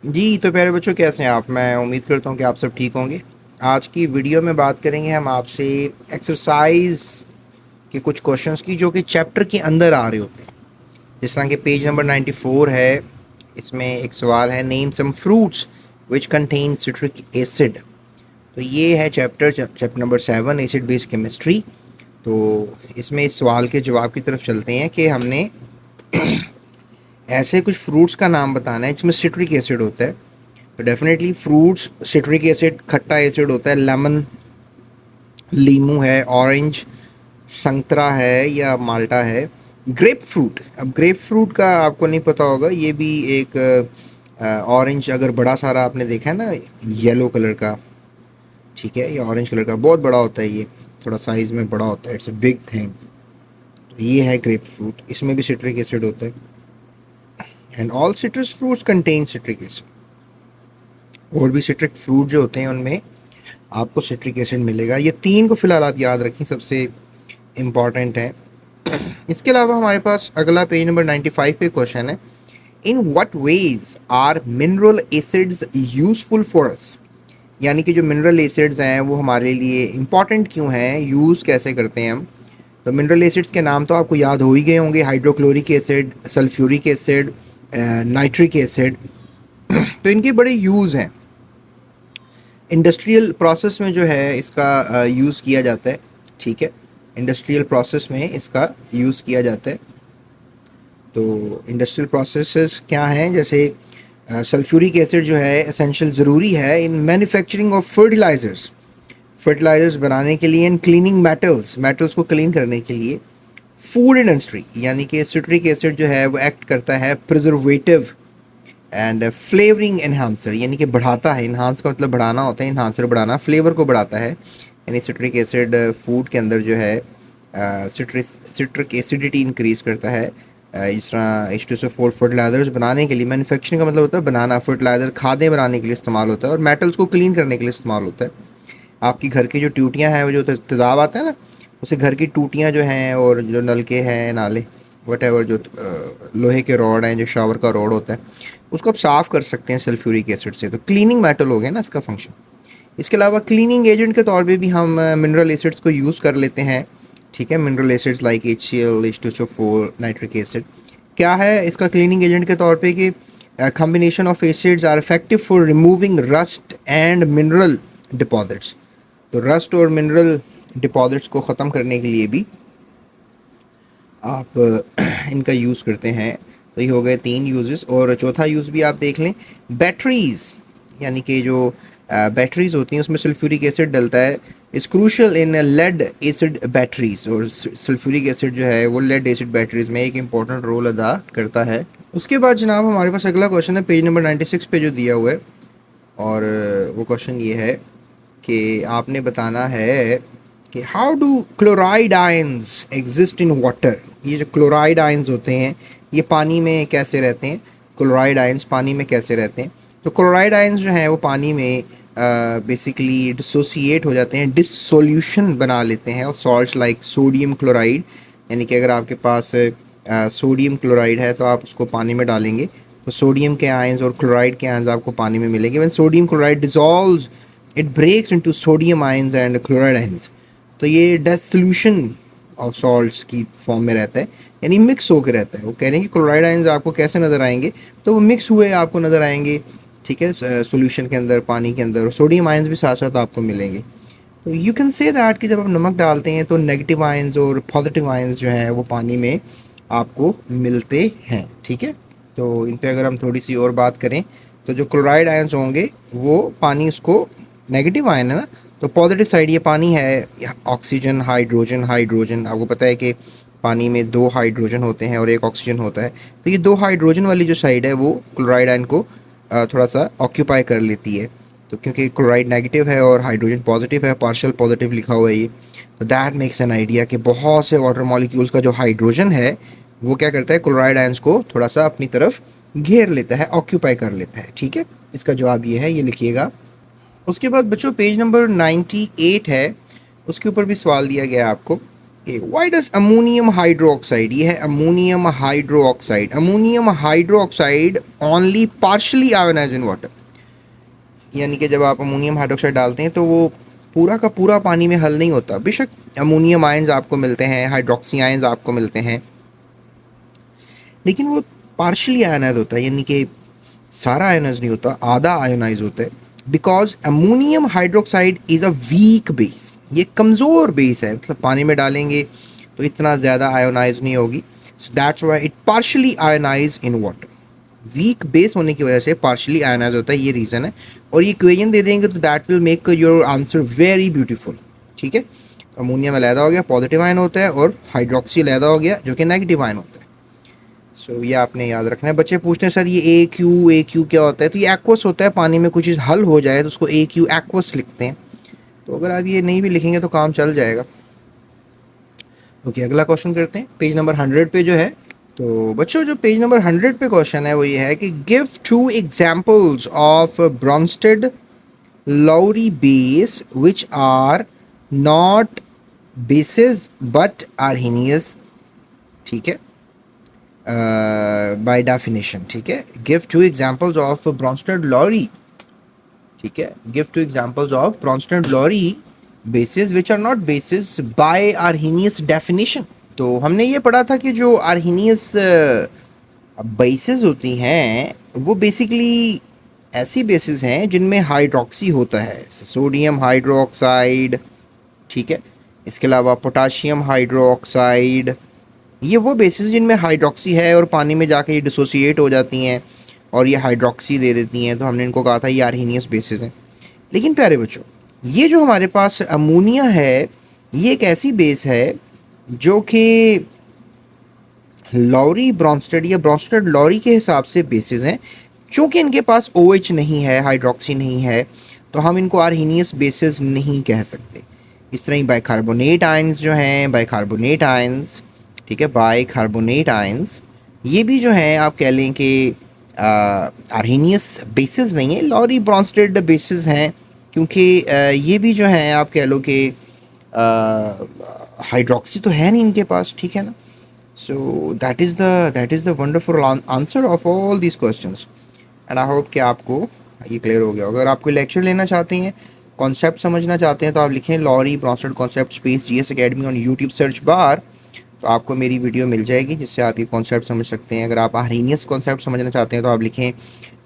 जी, तो प्यारे बच्चों कैसे हैं आप? मैं उम्मीद करता हूँ कि आप सब ठीक होंगे। आज की वीडियो में बात करेंगे हम आपसे एक्सरसाइज के कुछ क्वेश्चंस की जो कि चैप्टर के अंदर आ रहे होते हैं। जिस तरह के पेज नंबर 94 है, इसमें एक सवाल है, name some fruits which contain citric acid. तो ये है chapter number 7, acid based chemistry. तो इसमें इस सवाल के जवाब की तरफ चलते हैं कि हमने ऐसे कुछ फ्रूट्स का नाम बताना है जिसमें सिट्रिक एसिड होता है। तो डेफिनेटली फ्रूट्स सिट्रिक एसिड, खट्टा एसिड होता है। लेमन, लीमू है, ऑरेंज, संतरा है या माल्टा है। ग्रेप फ्रूट, अब ग्रेप फ्रूट का आपको नहीं पता होगा, ये भी एक ऑरेंज, अगर बड़ा सारा आपने देखा है ना, येलो कलर का, ठीक है, ये ऑरेंज कलर का बहुत बड़ा होता है, ये थोड़ा साइज में बड़ा होता है, इट्स अ बिग थिंग। तो ये है ग्रेप फ्रूट, इसमें भी सिट्रिक एसिड होता है। And all citrus fruits contain citric acid. और भी सिट्रिक फ्रूट जो होते हैं उनमें आपको सिट्रिक एसिड मिलेगा। ये तीन को फिलहाल आप याद रखें, सबसे इम्पॉर्टेंट है। इसके अलावा हमारे पास अगला पेज नंबर 95 पे क्वेश्चन है, in what ways are mineral acids useful for us. यानी कि जो मिनरल एसिड्स हैं वो हमारे लिए इम्पॉर्टेंट क्यों हैं, यूज़ कैसे करते हैं हम। तो मिनरल एसिड्स के नाम तो आपको याद हो ही गए होंगे, hydrochloric acid, sulphuric acid, nitric acid. तो इनके बड़े यूज़ हैं। इंडस्ट्रियल प्रोसेस में जो है इसका यूज़ किया जाता है, ठीक है, इंडस्ट्रियल प्रोसेस में इसका यूज़ किया जाता है। तो इंडस्ट्रियल प्रोसेसेस क्या हैं, जैसे सल्फ्यूरिक एसिड जो है एसेंशियल ज़रूरी है in manufacturing of fertilizers, fertilizers बनाने के लिए, इन क्लीनिंग मेटल्स, मेटल्स को क्लीन करने के लिए। फूड इंडस्ट्री, यानी कि सिट्रिक एसिड जो है वो एक्ट करता है प्रिजर्वेटिव एंड फ्लेवरिंग एनहांसर, यानी कि बढ़ाता है। इन्हांस का मतलब बढ़ाना होता है, इन्हांसर बढ़ाना, फ्लेवर को बढ़ाता है। यानी सिट्रिक एसिड फूड के अंदर जो है सिट्रिक एसिडिटी इंक्रीज करता है। इस तरह H2SO4 फर्टिलाइजर्स बनाने के लिए, मैन्युफैक्चरिंग का मतलब होता है बनाना, फर्टिलाइजर खादें बनाने के लिए इस्तेमाल होता है, और मेटल्स को क्लीन करने के लिए इस्तेमाल होता है। आपकी घर की जो टूटियाँ हैं, वो जो तेज़ाब आता है ना, उसे घर की टूटियाँ जो हैं और जो नलके हैं, नाले, वटेवर, जो लोहे के रॉड हैं, जो शावर का रॉड होता है, उसको आप साफ़ कर सकते हैं सल्फ्यूरिक एसिड से। तो क्लीनिंग मेटल हो गया ना इसका फंक्शन। इसके अलावा क्लीनिंग एजेंट के तौर पे भी हम मिनरल एसिड्स को यूज़ कर लेते हैं, ठीक है। Mineral acids like HCl, H2SO4, nitric acid. क्या है इसका क्लीनिंग एजेंट के तौर पे कि combination of acids are effective for removing rust and mineral deposits. तो रस्ट और मिनरल डिपॉजिट्स को ख़त्म करने के लिए भी आप इनका यूज़ करते हैं। तो ये हो गए 3 यूजेस। और चौथा यूज़ भी आप देख लें, बैटरीज़, यानी कि जो बैटरीज़ होती हैं उसमें सल्फ्यूरिक एसिड डलता है। इस crucial in lead acid batteries, और सल्फ्यूरिक एसिड जो है वो लेड एसिड बैटरीज़ में एक इम्पॉर्टेंट रोल अदा करता है। उसके बाद जनाब हमारे पास अगला क्वेश्चन है पेज नंबर 96 पे जो दिया हुआ है, और वो क्वेश्चन ये है कि आपने बताना है कि how do chloride ions exist in water. ये जो क्लोराइड आयंस होते हैं ये पानी में कैसे रहते हैं, क्लोराइड आयंस पानी में कैसे रहते हैं। तो क्लोराइड आयंस जो हैं वो पानी में बेसिकली डिसोसिएट हो जाते हैं, डिसोल्यूशन बना लेते हैं और सॉल्ट्स लाइक सोडियम क्लोराइड। यानी कि अगर आपके पास सोडियम क्लोराइड है तो आप उसको पानी में डालेंगे तो सोडियम के आयंस और क्लोराइड के आयंस आपको पानी में मिलेंगे। When sodium chloride dissolves it breaks into sodium ions and chloride ions. तो ये डिसोल्यूशन ऑफ सॉल्ट्स की फॉर्म में रहता है, यानी मिक्स होकर रहता है। वो कह रहे हैं कि क्लोराइड आयंस आपको कैसे नज़र आएंगे, तो वो मिक्स हुए आपको नज़र आएंगे, ठीक है, सॉल्यूशन के अंदर, पानी के अंदर। सोडियम आयंस भी साथ साथ आपको मिलेंगे। तो यू कैन से दैट कि जब आप नमक डालते हैं तो नेगेटिव आयंस और पॉजिटिव आयंस जो हैं वो पानी में आपको मिलते हैं, ठीक है। तो इन पे अगर हम थोड़ी सी और बात करें तो जो क्लोराइड आयंस होंगे वो पानी, उसको नेगेटिव आयन है ना, तो पॉजिटिव साइड ये पानी है, ऑक्सीजन, हाइड्रोजन, हाइड्रोजन। आपको पता है कि पानी में 2 हाइड्रोजन होते हैं और 1 ऑक्सीजन होता है। तो ये 2 हाइड्रोजन वाली जो साइड है वो क्लोराइड आयन को थोड़ा सा ऑक्यूपाई कर लेती है। तो क्योंकि क्लोराइड नेगेटिव है और हाइड्रोजन पॉजिटिव है, पार्शियल पॉजिटिव लिखा हुआ है ये, तो दैट मेक्स एन आइडिया कि बहुत से वाटर मॉलिक्यूल्स का जो हाइड्रोजन है वो क्या करता है, क्लोराइड आयंस को थोड़ा सा अपनी तरफ घेर लेता है, ऑक्यूपाई कर लेता है, ठीक है। इसका जवाब ये है, ये लिखिएगा। उसके बाद बच्चों पेज नंबर 98 है, उसके ऊपर भी सवाल दिया गया है आपको व्हाई डज अमोनियम हाइड्रोक्साइड, ये है ammonium hydroxide, ammonium hydroxide only partially ionize in water, यानी कि जब आप अमोनियम हाइड्रोक्साइड डालते हैं तो वो पूरा का पूरा पानी में हल नहीं होता। बेशक अमोनियम आयंस आपको मिलते हैं, हाइड्रोक्सी आयंस आपको मिलते हैं, लेकिन वो पार्शली आयोनाइज होता है, यानी कि सारा आयोनाइज नहीं होता, आधा आयोनाइज होता है। Because ammonium hydroxide is a weak base, ये कमज़ोर बेस है, मतलब पानी में डालेंगे तो इतना ज़्यादा आयोनाइज नहीं होगी। So that's why it partially ionize in water, weak base होने की वजह से पार्शली आयोनाइज होता है, ये रीज़न है। और ये इक्वेशन दे देंगे तो that will make your answer very beautiful. ठीक है, अमोनियम अलहदा हो गया, पॉजिटिव आयन होता है, और हाइड्रोक्सी अलहदा हो गया जो कि नेगेटिव आयन होता है। सो ये आपने याद रखना है। बच्चे पूछते हैं सर ये ए क्यू क्या होता है, तो ये एक्वस होता है, पानी में कुछ चीज़ हल हो जाए तो उसको ए क्यू एक्वस लिखते हैं। तो अगर आप ये नहीं भी लिखेंगे तो काम चल जाएगा। ओके, अगला क्वेश्चन करते हैं, पेज नंबर 100 पे जो है। तो बच्चों जो पेज नंबर 100 पे क्वेश्चन है वो ये है कि give 2 examples of Bronsted Lowry base which are not bases but Arrhenius. ठीक है, बाय डेफिनेशन। ठीक है, give 2 examples of Bronsted Lowry. ठीक है, give 2 examples of Bronsted Lowry bases which are not bases by Arrhenius definition. तो हमने ये पढ़ा था कि जो आर्हीनियस बेसिस होती हैं वो बेसिकली ऐसी बेसिस हैं जिनमें हाइड्रोक्सी होता है, सोडियम हाइड्रोक्साइड। ठीक है, इसके अलावा पोटाशियम हाइड्रोक्साइड, ये वो बेसिस जिनमें हाइड्रोक्सी है और पानी में जाके ये डिसोसिएट हो जाती हैं और ये हाइड्रोक्सी दे देती हैं, तो हमने इनको कहा था ये आर्हीनियस बेसिस हैं। लेकिन प्यारे बच्चों, ये जो हमारे पास अमोनिया है ये एक ऐसी बेस है जो कि लॉरी ब्रॉन्स्टेड या ब्रॉन्स्टेड लॉरी के हिसाब से बेसिस हैं। चूँकि इनके पास OH नहीं है, हाइड्रोक्सी नहीं है, तो हम इनको आर्हीनियस बेसिस नहीं कह सकते। इस तरह ही बाइकार्बोनेट आयंस जो हैं, बाइकार्बोनेट आयंस, ठीक है, बाइकार्बोनेट आयंस, ये भी जो हैं आप कह लें कि आर्हीनियस बेसिस नहीं है, लॉरी ब्रॉन्स्टेड बेसिस हैं, क्योंकि ये भी जो हैं आप कह लो कि हाइड्रोक्सी तो है नहीं इनके पास। ठीक है ना, so that is the wonderful answer of all these questions, and I hope कि आपको ये क्लियर हो गया होगा। अगर आपको लेक्चर लेना चाहते हैं, कॉन्सेप्ट समझना चाहते हैं, तो आप लिखें Lowry Bronsted concept space GS academy on YouTube search bar, तो आपको मेरी वीडियो मिल जाएगी जिससे आप ये कॉन्सेप्ट समझ सकते हैं। अगर आप आर्हीनियस कॉन्सेप्ट समझना चाहते हैं तो आप लिखें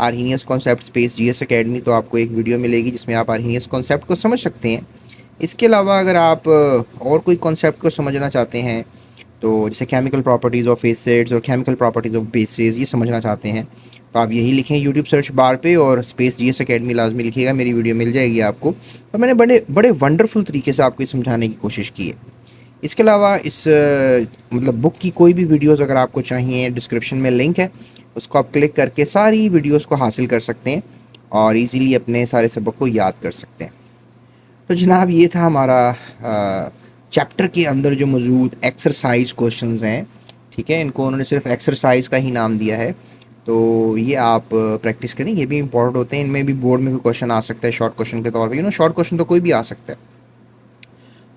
Arrhenius concept space GS academy, तो आपको एक वीडियो मिलेगी जिसमें आप आर्हीनियस कॉन्सेप्ट को समझ सकते हैं। इसके अलावा अगर आप और कोई कॉन्सेप्ट को समझना चाहते हैं, तो जैसे केमिकल प्रॉपर्टीज़ ऑफ एसिड्स और केमिकल प्रॉपर्टीज़ ऑफ बेसिस, ये समझना चाहते हैं, तो आप यही लिखें यूट्यूब सर्च बार पे और स्पेस GS अकेडमी लाजमी लिखिएगा, मेरी वीडियो मिल जाएगी आपको। और मैंने बड़े वंडरफुल तरीके से आपको समझाने की कोशिश की है। इसके अलावा इस मतलब बुक की कोई भी वीडियोस अगर आपको चाहिए, डिस्क्रिप्शन में लिंक है, उसको आप क्लिक करके सारी वीडियोस को हासिल कर सकते हैं और इजीली अपने सारे सबक को याद कर सकते हैं। तो जनाब ये था हमारा चैप्टर के अंदर जो मौजूद एक्सरसाइज क्वेश्चंस हैं। ठीक है, इनको उन्होंने सिर्फ एक्सरसाइज का ही नाम दिया है, तो ये आप प्रैक्टिस करें, ये भी इंपॉर्टेंट होते हैं। इनमें भी बोर्ड में कोई क्वेश्चन आ सकता है शॉर्ट क्वेश्चन के तौर पे, शॉर्ट क्वेश्चन तो कोई भी आ सकता है।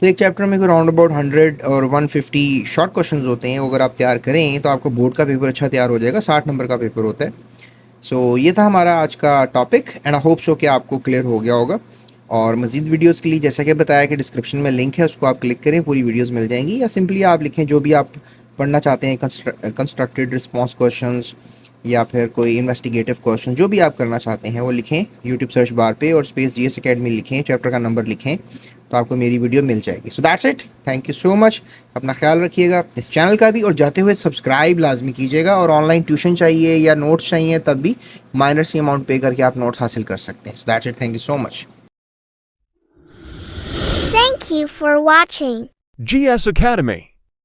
तो एक चैप्टर में कोई राउंड अबाउट 100 और 150 शॉर्ट क्वेश्चंस होते हैं, वो अगर आप तैयार करें तो आपको बोर्ड का पेपर अच्छा तैयार हो जाएगा। 60 नंबर का पेपर होता है। सो ये था हमारा आज का topic, and I hope so कि आपको क्लियर हो गया होगा। और मज़ीद वीडियोस के लिए जैसा कि बताया कि डिस्क्रिप्शन में लिंक है, उसको आप क्लिक करें, पूरी वीडियोस मिल जाएंगी, या सिंपली आप लिखें जो भी आप पढ़ना चाहते हैं, कंस्ट्रक्टेड रिस्पॉन्स क्वेश्चंस या फिर कोई इन्वेस्टिगेटिव क्वेश्चन, जो भी आप करना चाहते हैं वो लिखें यूट्यूब सर्च बार पे और स्पेस GS अकेडमी लिखें, चैप्टर का नंबर लिखें, तो आपको मेरी वीडियो मिल जाएगी। So that's it, thank you so much. अपना ख्याल रखिएगा, इस चैनल का भी, और जाते हुए सब्सक्राइब लाजमी कीजिएगा। और ऑनलाइन ट्यूशन चाहिए या नोट्स चाहिए तब भी माइनर सी अमाउंट पे करके आप नोट्स हासिल कर सकते हैं। So that's it, thank you so much. Thank you for watching GS Academy.